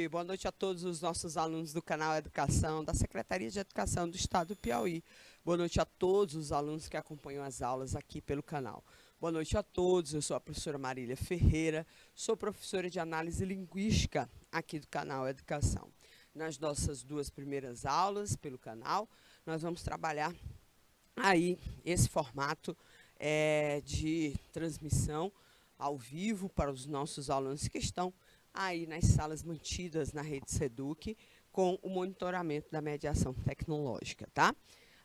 Boa noite a todos os nossos alunos do canal Educação, da Secretaria de Educação do Estado do Piauí. Boa noite a todos os alunos que acompanham as aulas aqui pelo canal. Boa noite a todos, eu sou a professora Marília Ferreira, sou professora de Análise Linguística aqui do canal Educação. Nas nossas duas primeiras aulas pelo canal, nós vamos trabalhar aí esse formato de transmissão ao vivo para os nossos alunos que estão aí nas salas mantidas na rede Seduc com o monitoramento da mediação tecnológica, tá?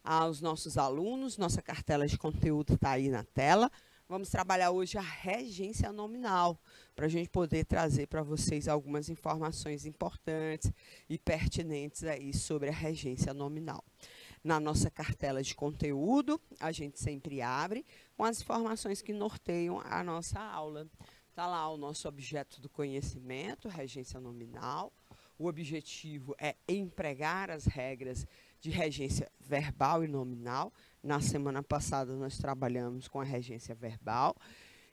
Aos nossos alunos, nossa cartela de conteúdo está aí na tela. Vamos trabalhar hoje a regência nominal, para a gente poder trazer para vocês algumas informações importantes e pertinentes aí sobre a regência nominal. Na nossa cartela de conteúdo, a gente sempre abre com as informações que norteiam a nossa aula. Está lá o nosso objeto do conhecimento, regência nominal. O objetivo é empregar as regras de regência verbal e nominal. Na semana passada nós trabalhamos com a regência verbal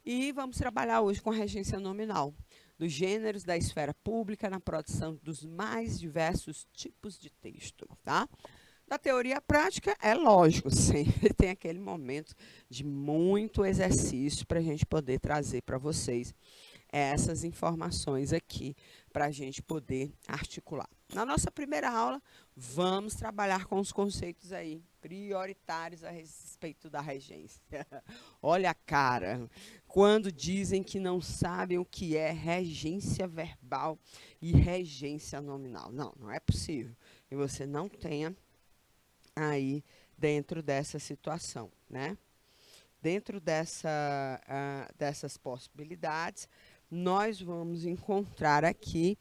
e vamos trabalhar hoje com a regência nominal, dos gêneros da esfera pública na produção dos mais diversos tipos de texto, tá? Da teoria à prática, é lógico, sempre tem aquele momento de muito exercício para a gente poder trazer para vocês essas informações aqui, para a gente poder articular. Na nossa primeira aula, vamos trabalhar com os conceitos aí prioritários a respeito da regência. Olha a cara, quando dizem que não sabem o que é regência verbal e regência nominal. Não, não é possível que você não tenha aí dentro dessa situação, né? Dentro dessas possibilidades, nós vamos encontrar aqui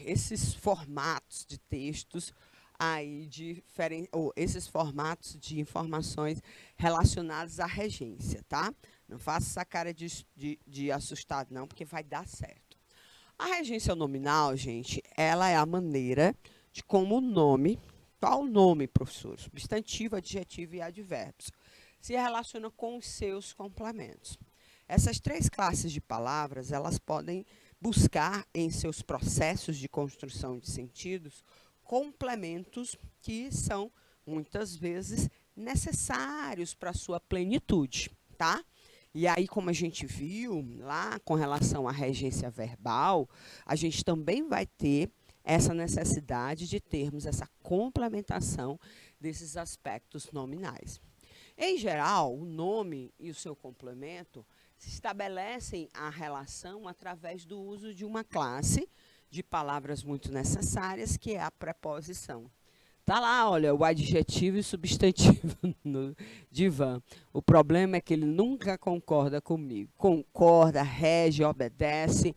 esses formatos de textos aí esses formatos de informações relacionadas à regência, tá? Não faça essa cara de assustado não, porque vai dar certo. A regência nominal, gente, ela é a maneira de como o nome, qual o nome, professor? Substantivo, adjetivo e advérbios, se relaciona com os seus complementos. Essas três classes de palavras, elas podem buscar em seus processos de construção de sentidos complementos que são, muitas vezes, necessários para a sua plenitude, tá? E aí, como a gente viu lá com relação à regência verbal, a gente também vai ter essa necessidade de termos essa complementação desses aspectos nominais. Em geral, o nome e o seu complemento se estabelecem a relação através do uso de uma classe de palavras muito necessárias, que é a preposição. Tá lá, olha, o adjetivo e substantivo no divã. O problema é que ele nunca concorda comigo. Concorda, rege, obedece.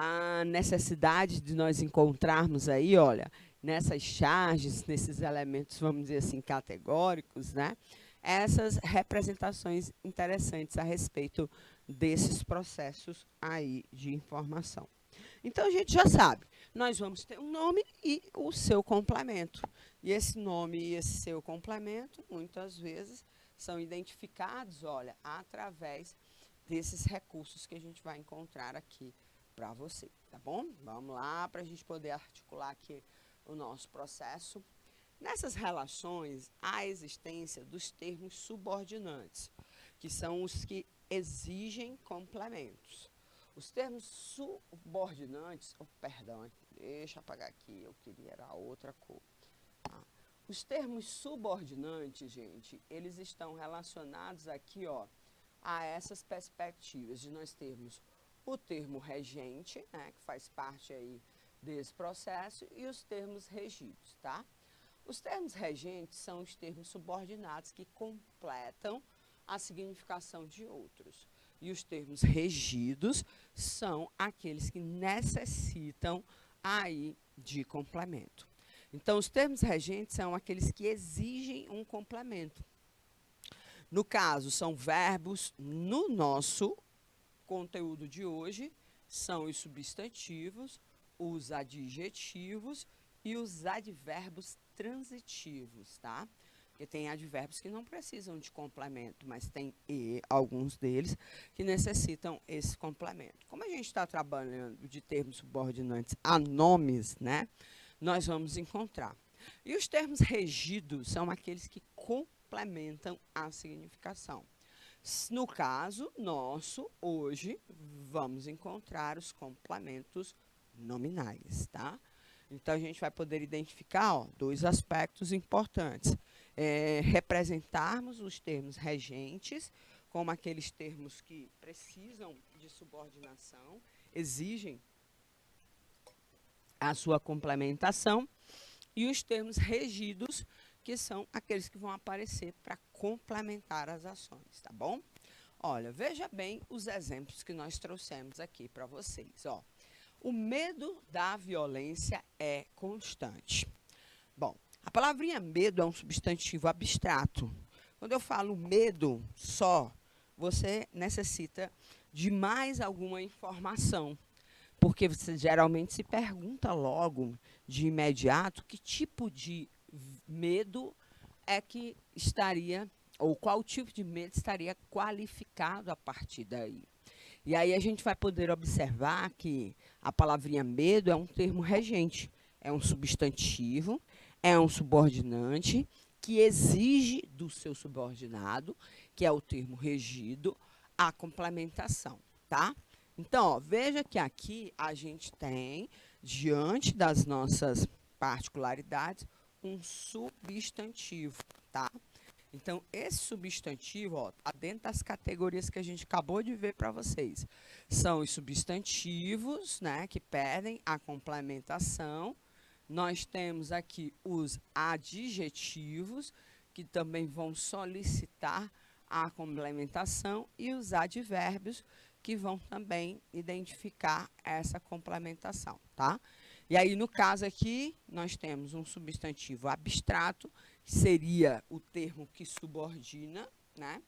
A necessidade de nós encontrarmos aí, olha, nessas charges, nesses elementos, vamos dizer assim, categóricos, né? Essas representações interessantes a respeito desses processos aí de informação. Então, a gente já sabe, nós vamos ter um nome e o seu complemento. E esse nome e esse seu complemento, muitas vezes, são identificados, olha, através desses recursos que a gente vai encontrar aqui para você, tá bom? Vamos lá para a gente poder articular aqui o nosso processo. Nessas relações, há a existência dos termos subordinantes, que são os que exigem complementos. Os termos subordinantes, perdão, deixa eu apagar aqui, eu queria era outra cor. Tá? Os termos subordinantes, gente, eles estão relacionados aqui, ó, a essas perspectivas de nós termos o termo regente, né, que faz parte aí desse processo, e os termos regidos, tá? Os termos regentes são os termos subordinados que completam a significação de outros. E os termos regidos são aqueles que necessitam aí de complemento. Então, os termos regentes são aqueles que exigem um complemento. No caso, são verbos, no nosso conteúdo de hoje, são os substantivos, os adjetivos e os advérbios transitivos, tá? Porque tem advérbios que não precisam de complemento, mas tem alguns deles que necessitam esse complemento. Como a gente está trabalhando de termos subordinantes a nomes, né, nós vamos encontrar. E os termos regidos são aqueles que complementam a significação. No caso nosso, hoje, vamos encontrar os complementos nominais, tá? Então, a gente vai poder identificar dois aspectos importantes. Representarmos os termos regentes, como aqueles termos que precisam de subordinação, exigem a sua complementação, e os termos regidos, que são aqueles que vão aparecer para complementar as ações, tá bom? Olha, veja bem os exemplos que nós trouxemos aqui para vocês, ó. O medo da violência é constante. Bom, a palavrinha medo é um substantivo abstrato. Quando eu falo medo só, você necessita de mais alguma informação, porque você geralmente se pergunta logo, de imediato, que tipo de medo é que estaria, ou qual tipo de medo estaria qualificado a partir daí. E aí a gente vai poder observar que a palavrinha medo é um termo regente, é um substantivo, é um subordinante que exige do seu subordinado, que é o termo regido, a complementação, tá? Então, ó, veja que aqui a gente tem, diante das nossas particularidades, um substantivo, tá? Então, esse substantivo está dentro das categorias que a gente acabou de ver para vocês. São os substantivos, né, que pedem a complementação. Nós temos aqui os adjetivos, que também vão solicitar a complementação, e os advérbios, que vão também identificar essa complementação, tá? E aí, no caso aqui, nós temos um substantivo abstrato, que seria o termo que subordina, né?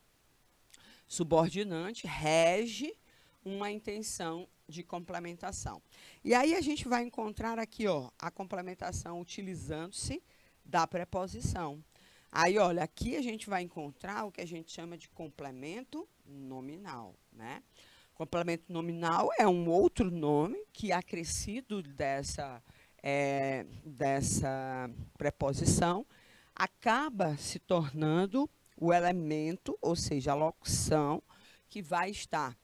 Subordinante, rege uma intenção de complementação. E aí a gente vai encontrar aqui, ó, a complementação utilizando-se da preposição. Aí, olha, aqui a gente vai encontrar o que a gente chama de complemento nominal, né? Complemento nominal é um outro nome que, acrescido dessa preposição, acaba se tornando o elemento, ou seja, a locução, que vai estar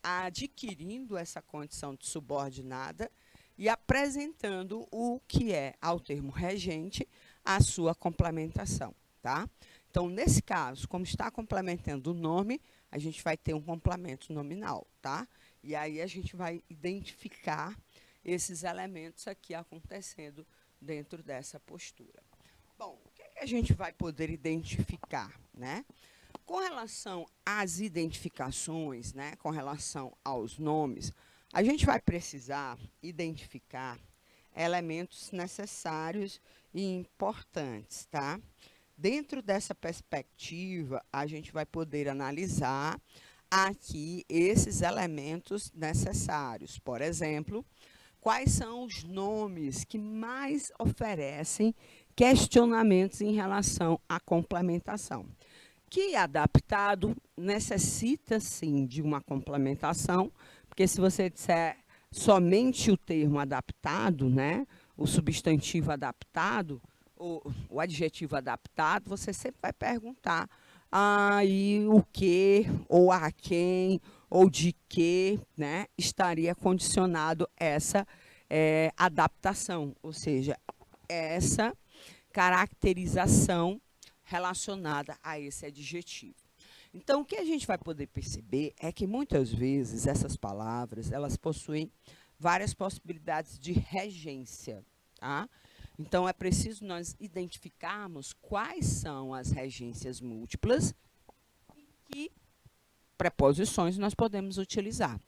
adquirindo essa condição de subordinada e apresentando o que é, ao termo regente, a sua complementação, tá? Então, nesse caso, como está complementando o nome, a gente vai ter um complemento nominal, tá? E aí a gente vai identificar esses elementos aqui acontecendo dentro dessa postura. Bom, o que é que a gente vai poder identificar, né? Com relação às identificações, né, com relação aos nomes, a gente vai precisar identificar elementos necessários e importantes, tá? Dentro dessa perspectiva, a gente vai poder analisar aqui esses elementos necessários. Por exemplo, quais são os nomes que mais oferecem questionamentos em relação à complementação? Que adaptado necessita, sim, de uma complementação, porque se você disser somente o termo adaptado, né, o substantivo adaptado, o adjetivo adaptado, você sempre vai perguntar aí o que, ou a quem, ou de que, né, estaria condicionado essa adaptação, ou seja, essa caracterização relacionada a esse adjetivo. Então, o que a gente vai poder perceber é que, muitas vezes, essas palavras, elas possuem várias possibilidades de regência, tá? Então, é preciso nós identificarmos quais são as regências múltiplas e que preposições nós podemos utilizar.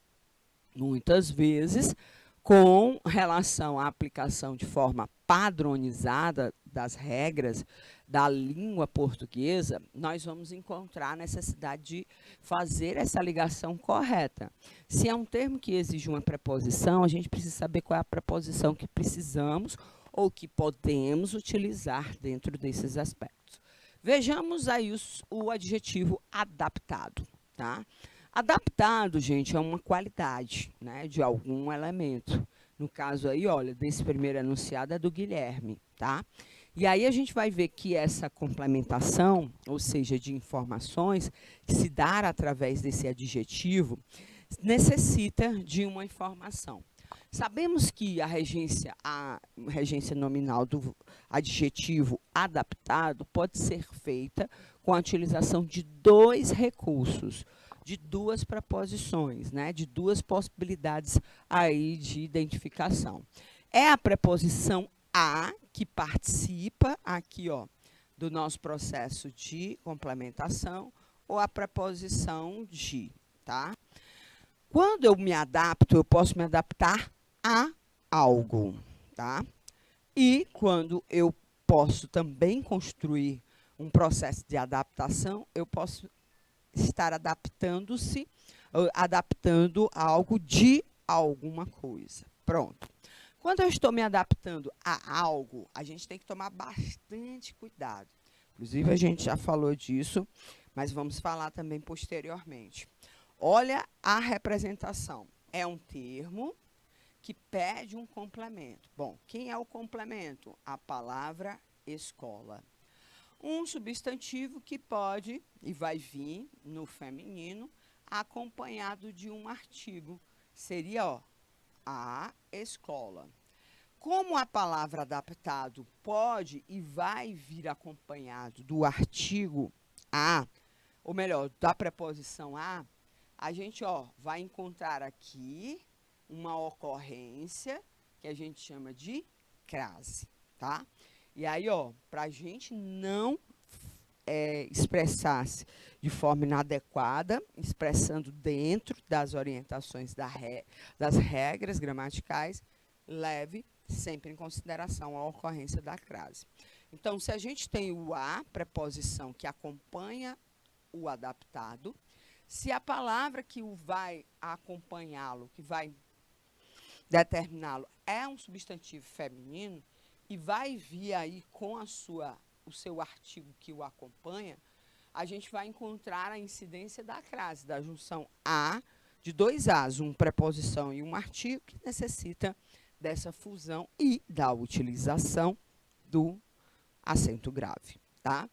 Muitas vezes, com relação à aplicação de forma padronizada das regras da língua portuguesa, nós vamos encontrar a necessidade de fazer essa ligação correta. Se é um termo que exige uma preposição, a gente precisa saber qual é a preposição que precisamos ou que podemos utilizar dentro desses aspectos. Vejamos aí o adjetivo adaptado, tá? Adaptado, gente, é uma qualidade, né, de algum elemento. No caso aí, olha, desse primeiro enunciado é do Guilherme, tá? E aí a gente vai ver que essa complementação, ou seja, de informações, que se dá através desse adjetivo, necessita de uma informação. Sabemos que a regência nominal do adjetivo adaptado pode ser feita com a utilização de dois recursos, de duas preposições, né, de duas possibilidades aí de identificação. É a preposição a, que participa aqui, ó, do nosso processo de complementação, ou a preposição de, tá? Quando eu me adapto, eu posso me adaptar a algo, tá? E quando eu posso também construir um processo de adaptação, eu posso estar adaptando algo de alguma coisa. Pronto. Quando eu estou me adaptando a algo, a gente tem que tomar bastante cuidado. Inclusive, a gente já falou disso, mas vamos falar também posteriormente. Olha a representação. É um termo que pede um complemento. Bom, quem é o complemento? A palavra escola. Um substantivo que pode e vai vir no feminino acompanhado de um artigo. Seria, ó, a escola. Como a palavra adaptado pode e vai vir acompanhado do artigo a, ou melhor, da preposição a gente, ó, vai encontrar aqui uma ocorrência que a gente chama de crase, tá? E aí, ó, para a gente não expressar-se de forma inadequada, expressando dentro das orientações das regras gramaticais, leve sempre em consideração a ocorrência da crase. Então, se a gente tem o a, preposição que acompanha o adaptado, se a palavra que o vai acompanhá-lo, que vai determiná-lo, é um substantivo feminino e vai vir aí com o seu artigo que o acompanha, a gente vai encontrar a incidência da crase, da junção a, de dois as, uma preposição e um artigo, que necessita dessa fusão e da utilização do acento grave, tá?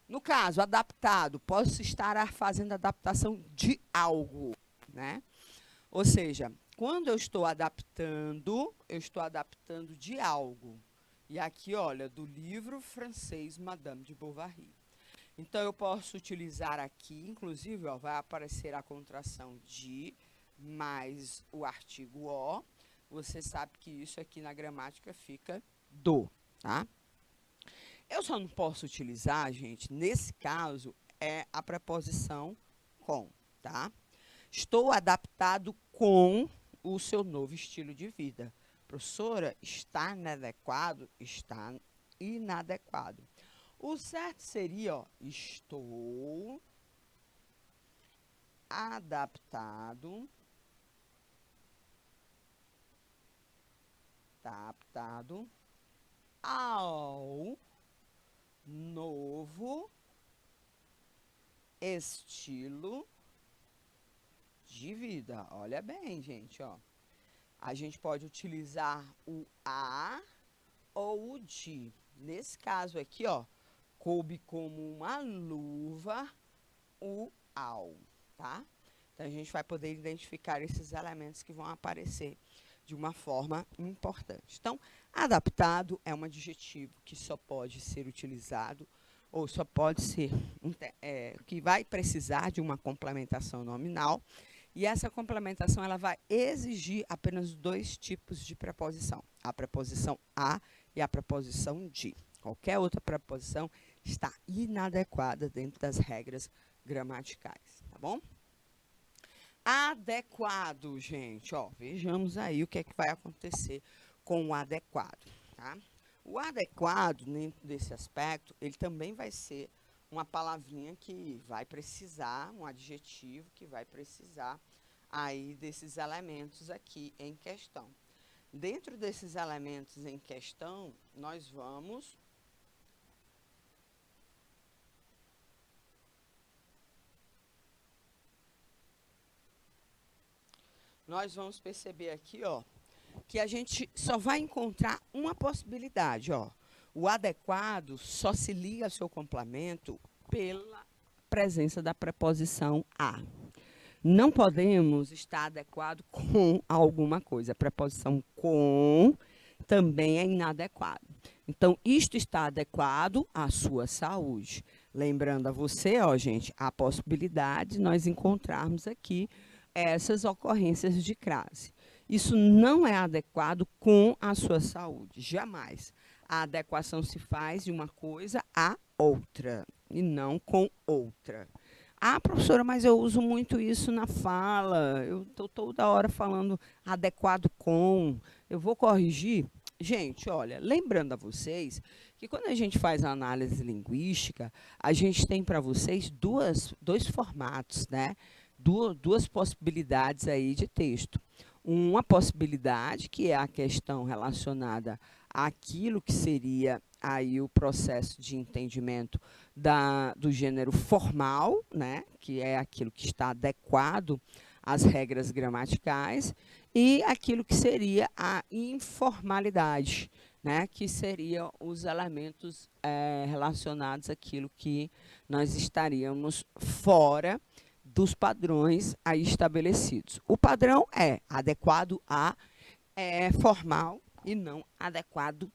No caso, adaptado, posso estar fazendo adaptação de algo, né? Ou seja, quando eu estou adaptando de algo. E aqui, olha, do livro francês Madame de Bovary. Então, eu posso utilizar aqui, inclusive, ó, vai aparecer a contração de mais o artigo o. Você sabe que isso aqui na gramática fica do, tá? Eu só não posso utilizar, gente, nesse caso, é a preposição com, tá? Estou adaptado com o seu novo estilo de vida. Professora, está inadequado? Está inadequado. O certo seria, ó, estou adaptado ao novo estilo de vida. Olha bem, gente, ó. A gente pode utilizar o a ou o de. Nesse caso aqui, ó, coube como uma luva o ao, tá? Então, a gente vai poder identificar esses elementos que vão aparecer de uma forma importante. Então, adaptado é um adjetivo que só pode ser utilizado ou só pode ser, que vai precisar de uma complementação nominal, e essa complementação ela vai exigir apenas dois tipos de preposição, a preposição a e a preposição de. Qualquer outra preposição está inadequada dentro das regras gramaticais, tá bom? Adequado, gente, ó, vejamos aí o que é que vai acontecer com o adequado, tá? O adequado, dentro desse aspecto, ele também vai ser uma palavrinha que vai precisar, um adjetivo que vai precisar aí desses elementos aqui em questão. Dentro desses elementos em questão, nós vamos nós vamos perceber aqui, ó, que a gente só vai encontrar uma possibilidade, ó. O adequado só se liga ao seu complemento pela presença da preposição a. Não podemos estar adequado com alguma coisa. A preposição com também é inadequado. Então, isto está adequado à sua saúde. Lembrando a você, ó, gente, a possibilidade de nós encontrarmos aqui essas ocorrências de crase. Isso não é adequado com a sua saúde, jamais. A adequação se faz de uma coisa a outra e não com outra. Ah, professora, mas eu uso muito isso na fala, eu estou toda hora falando adequado com, eu vou corrigir? Gente, olha, lembrando a vocês que quando a gente faz a análise linguística, a gente tem para vocês dois formatos, né? Duas possibilidades aí de texto. Uma possibilidade, que é a questão relacionada àquilo que seria aí o processo de entendimento do gênero formal, né, que é aquilo que está adequado às regras gramaticais, e aquilo que seria a informalidade, né, que seriam os elementos relacionados àquilo que nós estaríamos fora dos padrões aí estabelecidos. O padrão é adequado a formal e não adequado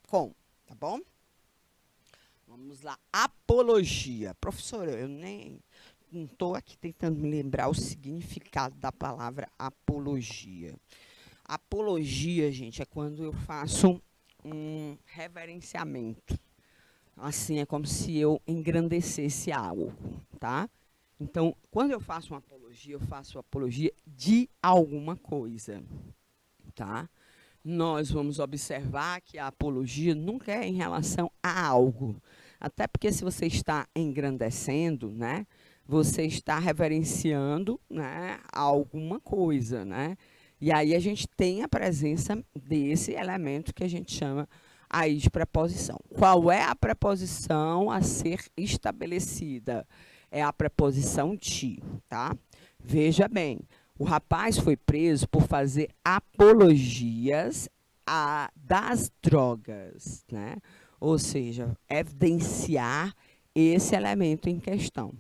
com, tá bom? Vamos lá, apologia. Professora, eu nem não estou aqui tentando me lembrar o significado da palavra apologia. Apologia, gente, é quando eu faço um reverenciamento. Assim, é como se eu engrandecesse algo, tá? Então, quando eu faço apologia de alguma coisa, tá? Nós vamos observar que a apologia nunca é em relação a algo. Até porque se você está engrandecendo, né, você está reverenciando, né, alguma coisa, né? E aí a gente tem a presença desse elemento que a gente chama aí de preposição. Qual é a preposição a ser estabelecida? É a preposição ti, tá? Veja bem, o rapaz foi preso por fazer apologias das drogas, né? Ou seja, evidenciar esse elemento em questão.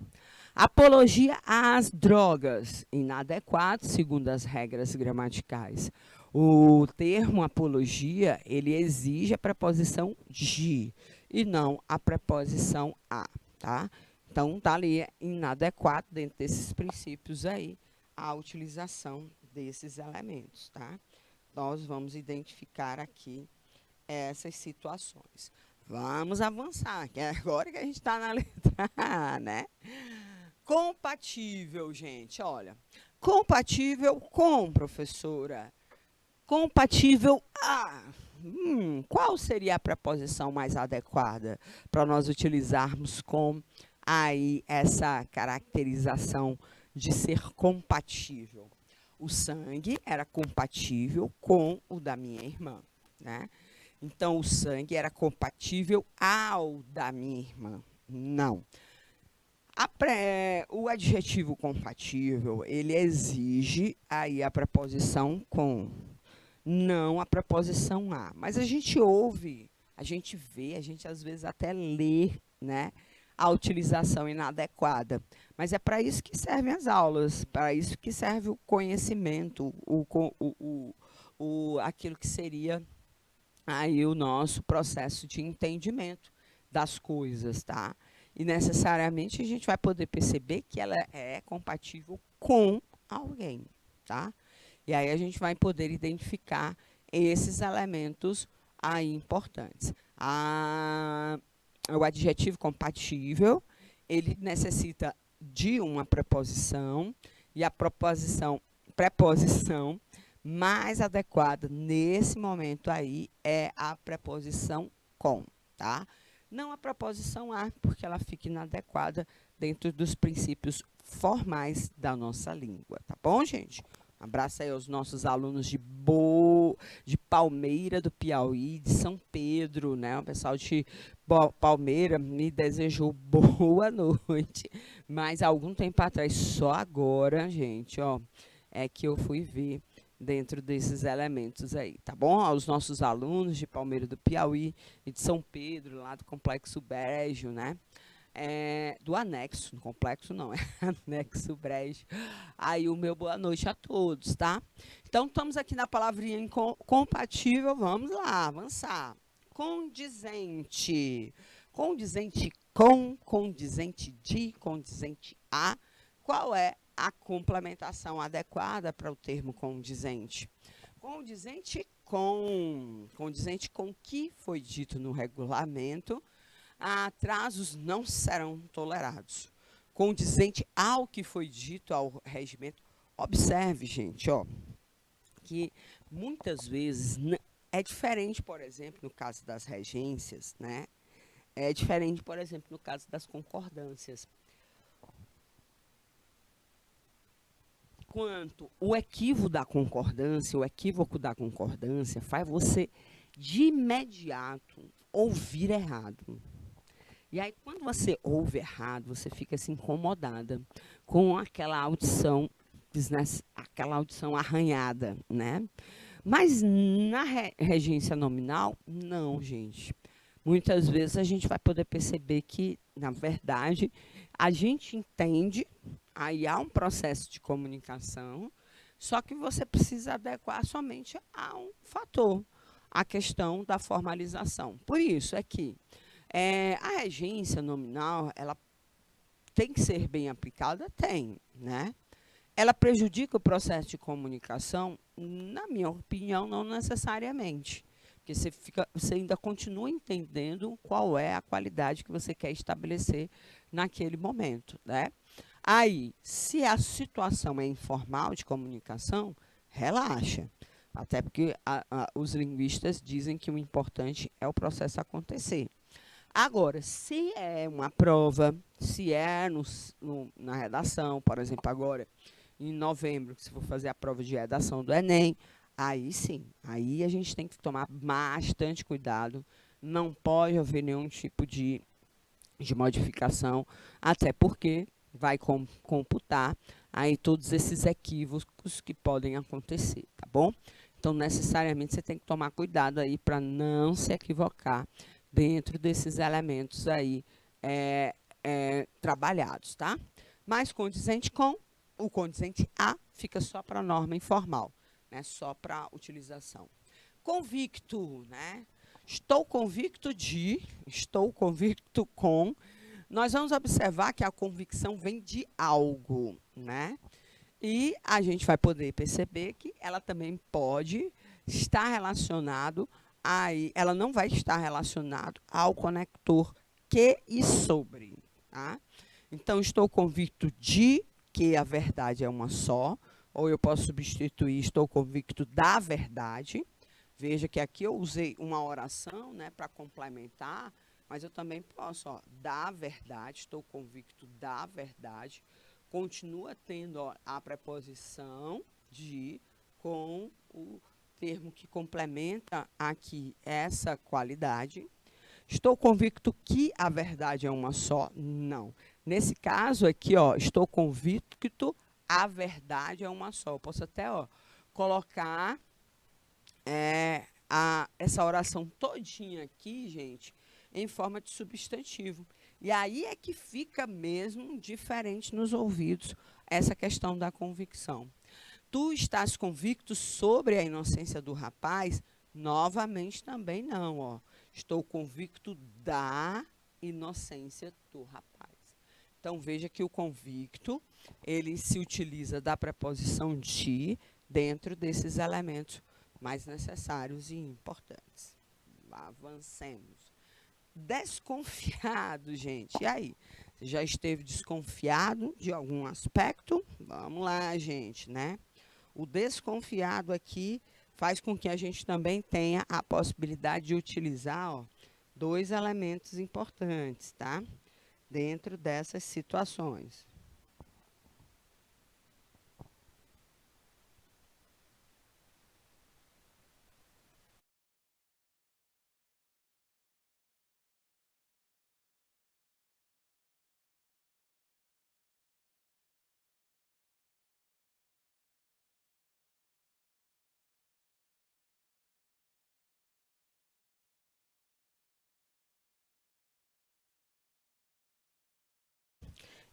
Apologia às drogas, inadequado segundo as regras gramaticais. O termo apologia, ele exige a preposição de e não a preposição a, tá? Então, está ali inadequado dentro desses princípios aí a utilização desses elementos, tá? Nós vamos identificar aqui essas situações. Vamos avançar, que é agora que a gente está na letra A, né? Compatível, gente, olha. Compatível com, professora. Compatível a. Qual seria a preposição mais adequada para nós utilizarmos com aí essa caracterização de ser compatível? O sangue era compatível com o da minha irmã, né? Então, o sangue era compatível ao da minha irmã. Não. O adjetivo compatível, ele exige aí a preposição com, não a preposição a. Mas a gente ouve, a gente vê, a gente às vezes até lê, né, a utilização inadequada. Mas é para isso que servem as aulas, para isso que serve o conhecimento, aquilo que seria aí o nosso processo de entendimento das coisas, tá? E necessariamente a gente vai poder perceber que ela é compatível com alguém, tá? E aí a gente vai poder identificar esses elementos aí importantes. O adjetivo compatível, ele necessita de uma preposição, e a preposição mais adequada nesse momento aí é a preposição com, tá? Não a preposição a, porque ela fica inadequada dentro dos princípios formais da nossa língua, tá bom, gente? Um abraço aí aos nossos alunos de Palmeira do Piauí, de São Pedro, né? O pessoal de Palmeira me desejou boa noite, mas há algum tempo atrás, só agora, gente, ó, é que eu fui ver dentro desses elementos aí, tá bom? Aos nossos alunos de Palmeira do Piauí e de São Pedro, lá do Complexo Brejo, né? Do anexo, complexo não, é anexo Brejo. Aí o meu boa noite a todos, tá? Então, estamos aqui na palavrinha compatível, vamos lá, avançar. Condizente. Condizente com, condizente de, condizente a. Qual é a complementação adequada para o termo condizente? Condizente com o que foi dito no regulamento, atrasos não serão tolerados. Condizente ao que foi dito ao regimento. Observe, gente, ó, que muitas vezes é diferente, por exemplo, no caso das regências, né? É diferente, por exemplo, no caso das concordâncias. Quanto o equívoco da concordância faz você, de imediato, ouvir errado. E aí, quando você ouve errado, você fica assim, incomodada com aquela audição arranhada, né? Mas na regência nominal, não, gente. Muitas vezes a gente vai poder perceber que, na verdade, a gente entende, aí há um processo de comunicação, só que você precisa adequar somente a um fator, a questão da formalização. Por isso é que a regência nominal, ela tem que ser bem aplicada? Tem, né? Ela prejudica o processo de comunicação? Na minha opinião, não necessariamente. Porque você ainda continua entendendo qual é a qualidade que você quer estabelecer naquele momento, né? Aí, se a situação é informal de comunicação, relaxa. Até porque os linguistas dizem que o importante é o processo acontecer. Agora, se é uma prova, se é na redação, por exemplo, agora, em novembro, se for fazer a prova de redação do Enem, aí sim, aí a gente tem que tomar bastante cuidado, não pode haver nenhum tipo de modificação, até porque vai computar aí todos esses equívocos que podem acontecer, tá bom? Então, necessariamente, você tem que tomar cuidado aí para não se equivocar dentro desses elementos aí trabalhados, tá? Mas condizente com, o condizente a fica só para a norma informal, né? Só para utilização. Convicto, né? Estou convicto de, estou convicto com. Nós vamos observar que a convicção vem de algo, né? E a gente vai poder perceber que ela também pode estar relacionado aí, ela não vai estar relacionado ao conector que e sobre, tá? Então, estou convicto de que a verdade é uma só, ou eu posso substituir estou convicto da verdade. Veja que aqui eu usei uma oração, né, para complementar, mas eu também posso, ó, da verdade, estou convicto da verdade. Continua tendo, ó, a preposição de com o termo que complementa aqui essa qualidade. Estou convicto que a verdade é uma só? Não. Nesse caso aqui, ó, estou convicto a verdade é uma só. Eu posso até, ó, colocar essa oração todinha aqui, gente, em forma de substantivo. E aí é que fica mesmo diferente nos ouvidos essa questão da convicção. Tu estás convicto sobre a inocência do rapaz? Novamente também não, ó. Estou convicto da inocência do rapaz. Então, veja que o convicto, ele se utiliza da preposição de dentro desses elementos mais necessários e importantes. Avancemos. Desconfiado, gente. E aí? Você já esteve desconfiado de algum aspecto? Vamos lá, gente, né? O desconfiado aqui faz com que a gente também tenha a possibilidade de utilizar, ó, dois elementos importantes, tá? Dentro dessas situações.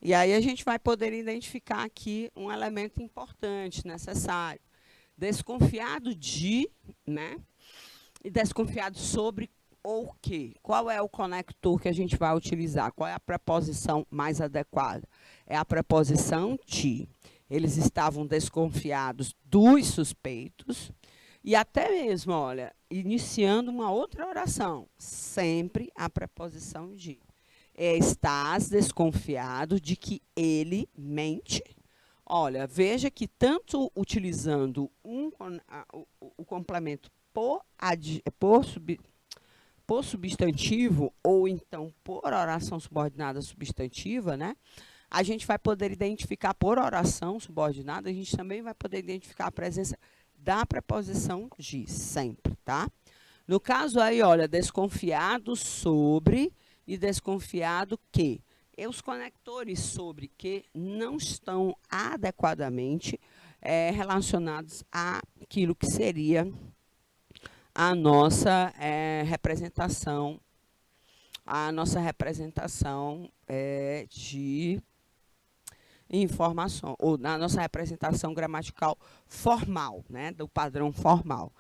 E aí a gente vai poder identificar aqui um elemento importante, necessário. Desconfiado de, né? E desconfiado sobre o quê? Qual é o conector que a gente vai utilizar? Qual é a preposição mais adequada? É a preposição de. Eles estavam desconfiados dos suspeitos e até mesmo, olha, iniciando uma outra oração, sempre a preposição de. Estás desconfiado de que ele mente? Olha, veja que tanto utilizando o complemento por substantivo ou então por oração subordinada substantiva, né? A gente vai poder identificar por oração subordinada, a gente também vai poder identificar a presença da preposição de, sempre, tá? No caso aí, olha, desconfiado sobre e desconfiado que. E os conectores sobre que não estão adequadamente relacionados àquilo que seria a nossa representação, de informação, ou na nossa representação gramatical formal, né, do padrão formal.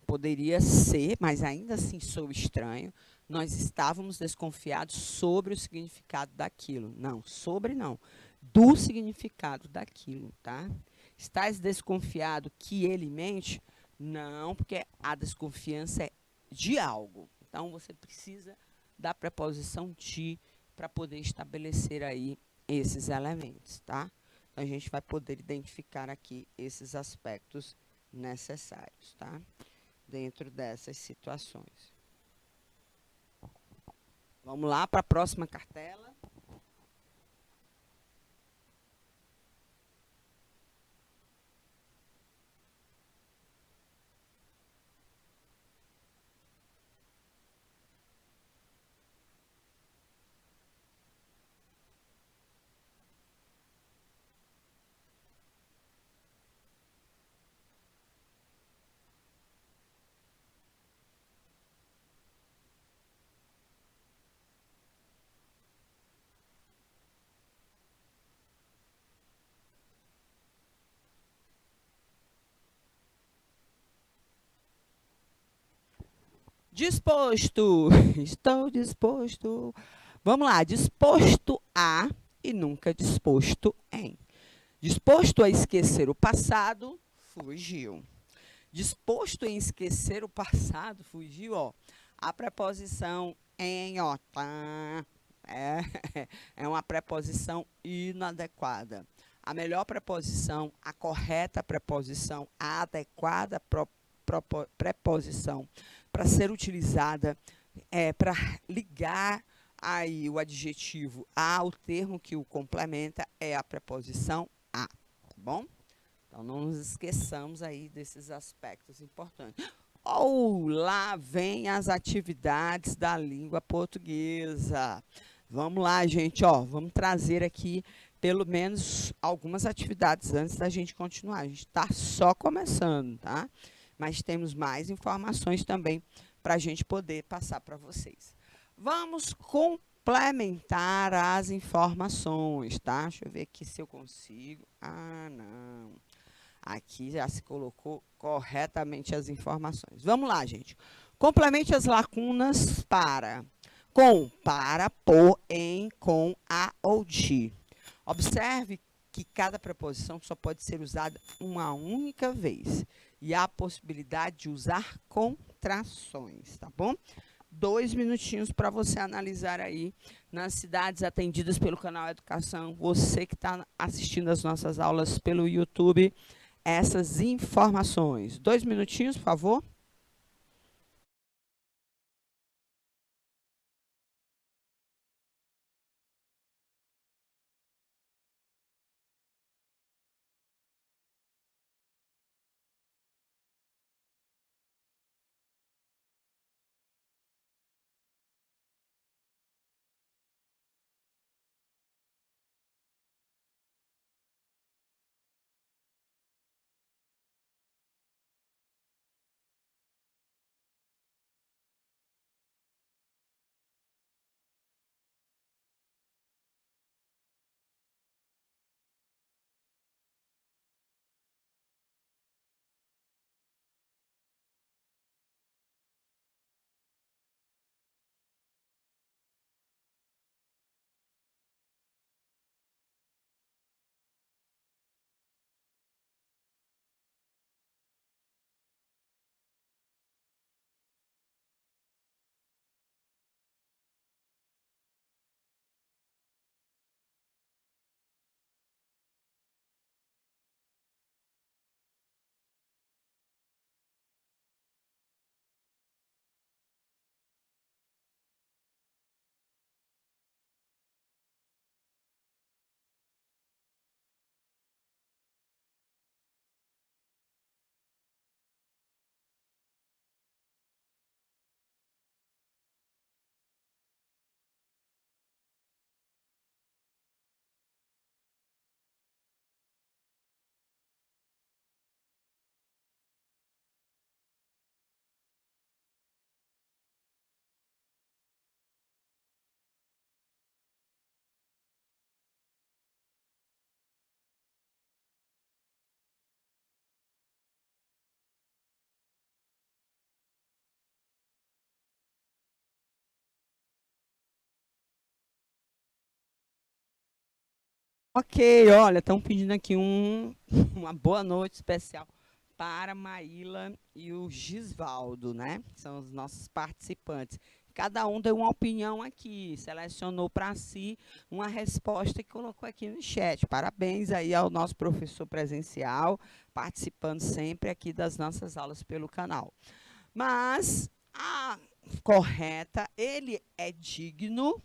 Poderia ser, mas ainda assim sou estranho, nós estávamos desconfiados sobre o significado daquilo. Não, sobre não, do significado daquilo, tá? Estás desconfiado que ele mente? Não, porque a desconfiança é de algo. Então, você precisa da preposição de para poder estabelecer aí esses elementos, tá? Então, a gente vai poder identificar aqui esses aspectos necessários, tá? Dentro dessas situações. Vamos lá para a próxima cartela. Disposto. Estou disposto. Vamos lá. Disposto a e nunca disposto em. Disposto a esquecer o passado, fugiu. Disposto em esquecer o passado, fugiu, ó. A preposição em, ó, tá? É uma preposição inadequada. A melhor preposição, a correta preposição, a adequada preposição para ser utilizada para ligar aí o adjetivo ao termo que o complementa é a preposição a, tá bom? Então, não nos esqueçamos aí desses aspectos importantes. Lá vem as atividades da língua portuguesa. Vamos lá, gente, ó, vamos trazer aqui pelo menos algumas atividades antes da gente continuar. A gente está só começando, tá? Mas temos mais informações também para a gente poder passar para vocês. Vamos complementar as informações, tá? Deixa eu ver aqui se eu consigo. Ah, não. Aqui já se colocou corretamente as informações. Vamos lá, gente. Complemente as lacunas para, com, para, por, em, com, a ou de. Observe que cada preposição só pode ser usada uma única vez. E há a possibilidade de usar contrações, tá bom? 2 minutinhos para você analisar aí nas cidades atendidas pelo canal Educação. Você que está assistindo as nossas aulas pelo YouTube, essas informações. 2 minutinhos, por favor. Ok, olha, estão pedindo aqui uma boa noite especial para a Maíla e o Gisvaldo, né? Que são os nossos participantes. Cada um deu uma opinião aqui, selecionou para si uma resposta e colocou aqui no chat. Parabéns aí ao nosso professor presencial, participando sempre aqui das nossas aulas pelo canal. Mas a correta, ele é digno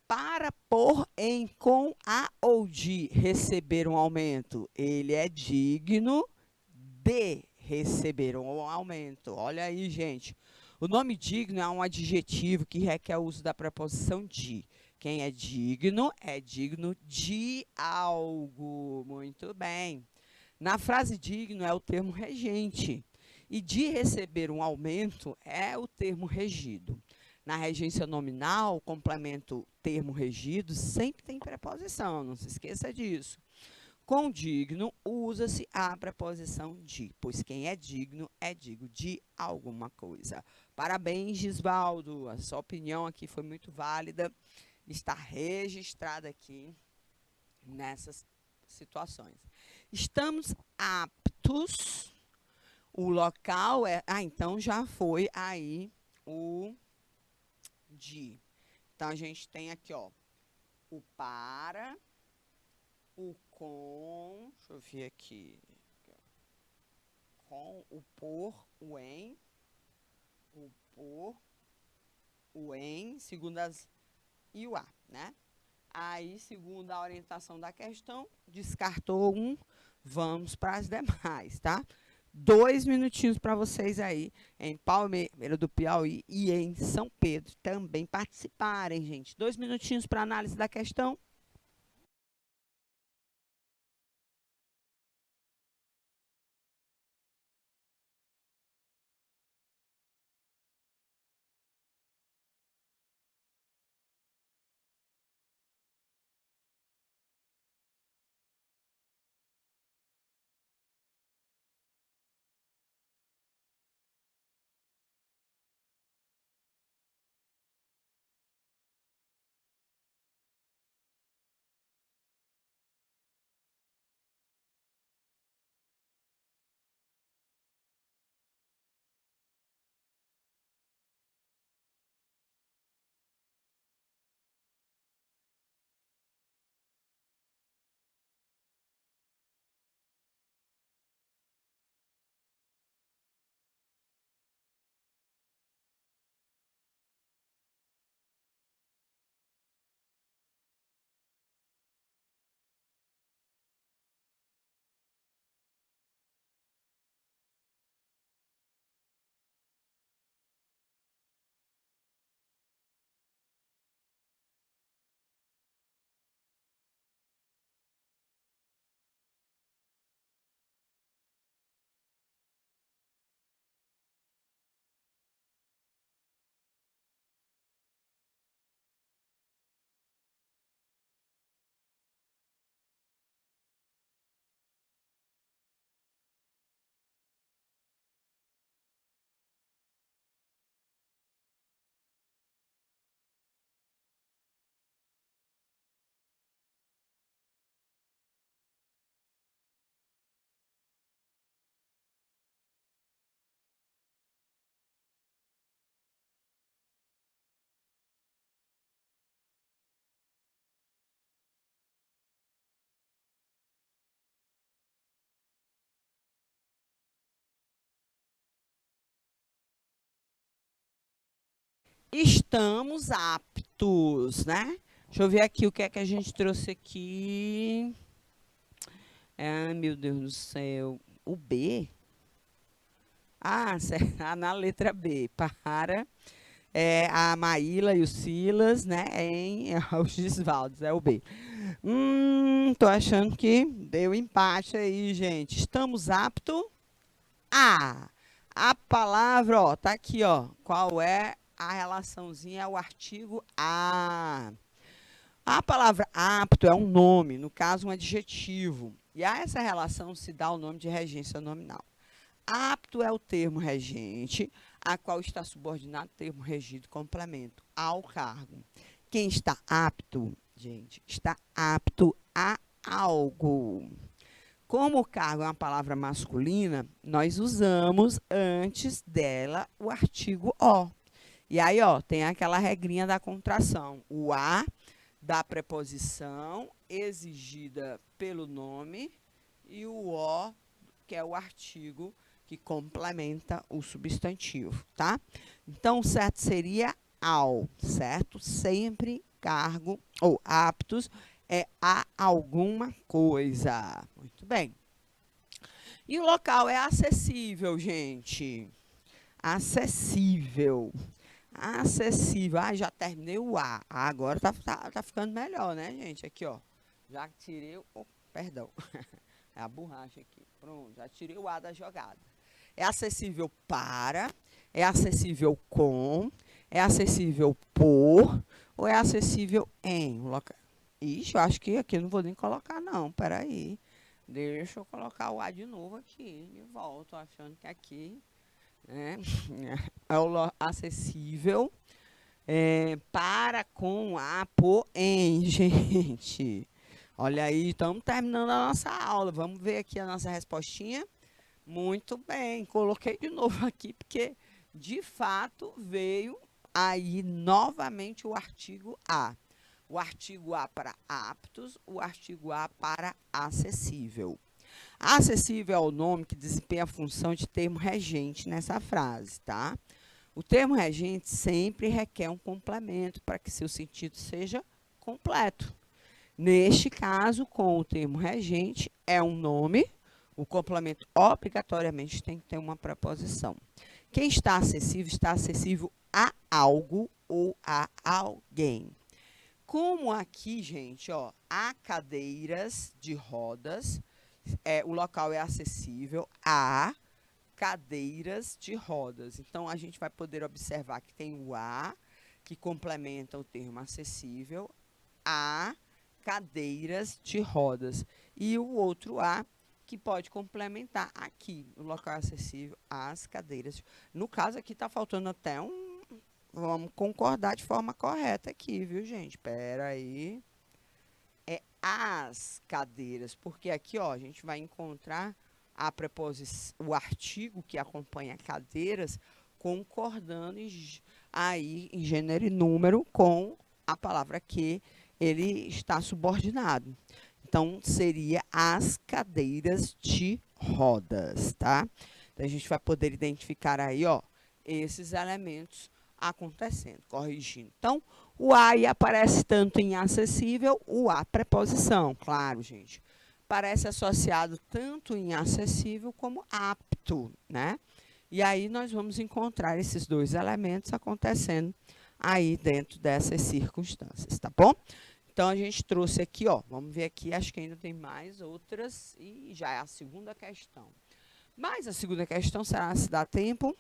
para pôr em com a ou de receber um aumento. Ele é digno de receber um aumento. Olha aí, gente. O nome digno é um adjetivo que requer o uso da preposição de. Quem é digno de algo. Muito bem. Na frase digno é o termo regente. E de receber um aumento é o termo regido. Na regência nominal, o complemento termo regido sempre tem preposição, não se esqueça disso. Com digno, usa-se a preposição de, pois quem é digno de alguma coisa. Parabéns, Gisvaldo. A sua opinião aqui foi muito válida. Está registrada aqui nessas situações. Estamos aptos. O local é. Ah, então já foi aí o de. Então a gente tem aqui, ó, o para, o com, deixa eu ver aqui, com, o por, o em, o por, o em, segundo as, e o a, né? Aí, segundo a orientação da questão, descartou um, vamos para as demais, tá? 2 minutinhos para vocês aí, em Palmeira do Piauí e em São Pedro, também participarem, gente. 2 minutinhos para análise da questão. Estamos aptos, né? Deixa eu ver aqui o que é que a gente trouxe aqui. Ai, meu Deus do céu. O B? Ah, na letra B. Para a Maíla e o Silas, né? Em os Gisvaldos, é o B. Tô achando que deu empate aí, gente. Estamos aptos a palavra, ó, tá aqui, ó. Qual é a relaçãozinha? É o artigo a. A palavra apto é um nome, no caso, um adjetivo. E a essa relação se dá o nome de regência nominal. Apto é o termo regente, a qual está subordinado o termo regido complemento ao cargo. Quem está apto gente. Está apto a algo. Como o cargo é uma palavra masculina, nós usamos antes dela o artigo o. E aí, ó, tem aquela regrinha da contração. O a da preposição exigida pelo nome e o o, que é o artigo que complementa o substantivo, tá? Então, o certo seria ao, certo? Sempre cargo ou aptos é a alguma coisa. Muito bem. E o local é acessível, gente. Acessível. Acessível. Ah, já terminei o A. Agora tá ficando melhor, né, gente? Aqui, ó. Já tirei o... Oh, perdão. É a borracha aqui. Pronto, já tirei o A da jogada. É acessível para, é acessível com, é acessível por, ou é acessível em? Ixi, eu acho que aqui eu não vou nem colocar, não. Peraí. Deixa eu colocar o A de novo aqui. De volta, achando que aqui... é o acessível para, com, a, por, em, gente. Olha aí, estamos terminando a nossa aula. Vamos ver aqui a nossa respostinha. Muito bem, coloquei de novo aqui, porque, de fato, veio aí novamente o artigo A. O artigo A para aptos, o artigo A para acessível. Acessível é o nome que desempenha a função de termo regente nessa frase, tá? O termo regente sempre requer um complemento para que seu sentido seja completo. Neste caso, com o termo regente, é um nome, o complemento obrigatoriamente tem que ter uma preposição. Quem está acessível a algo ou a alguém. Como aqui, gente, ó, há cadeiras de rodas, o local é acessível a cadeiras de rodas. Então, a gente vai poder observar que tem o a, que complementa o termo acessível, a cadeiras de rodas. E o outro a, que pode complementar aqui, o local é acessível às cadeiras. No caso, aqui está faltando até um... Vamos concordar de forma correta aqui, viu, gente? Espera aí. É as cadeiras, porque aqui, ó, a gente vai encontrar a preposição, o artigo que acompanha cadeiras, concordando aí em gênero e número com a palavra que ele está subordinado. Então, seria as cadeiras de rodas, tá? Então, a gente vai poder identificar aí, ó, esses elementos acontecendo, corrigindo. Então, o a aí aparece tanto em acessível, o a preposição, claro, gente. Parece associado tanto em acessível como apto, né? E aí nós vamos encontrar esses dois elementos acontecendo aí dentro dessas circunstâncias, tá bom? Então, a gente trouxe aqui, ó, vamos ver aqui, acho que ainda tem mais outras, e já é a segunda questão. Mas a segunda questão será se dá tempo.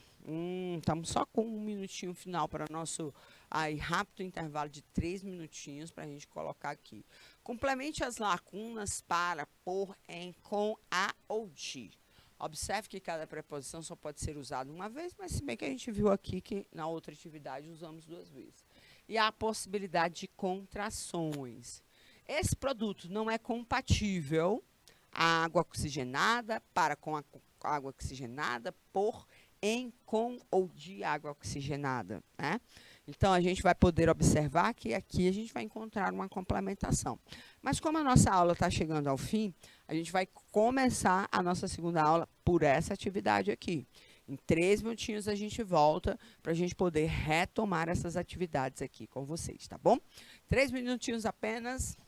Estamos só com um minutinho final para nosso aí, rápido intervalo de 3 minutinhos para a gente colocar aqui. Complemente as lacunas para, por, em, com, a ou de. Observe que cada preposição só pode ser usada uma vez, mas se bem que a gente viu aqui que na outra atividade usamos 2 vezes. E há a possibilidade de contrações. Esse produto não é compatível a água oxigenada, para com a água oxigenada, por, em, com ou de água oxigenada, né? Então, a gente vai poder observar que aqui a gente vai encontrar uma complementação. Mas como a nossa aula está chegando ao fim, a gente vai começar a nossa segunda aula por essa atividade aqui. Em 3 minutinhos a gente volta para a gente poder retomar essas atividades aqui com vocês, tá bom? 3 minutinhos apenas.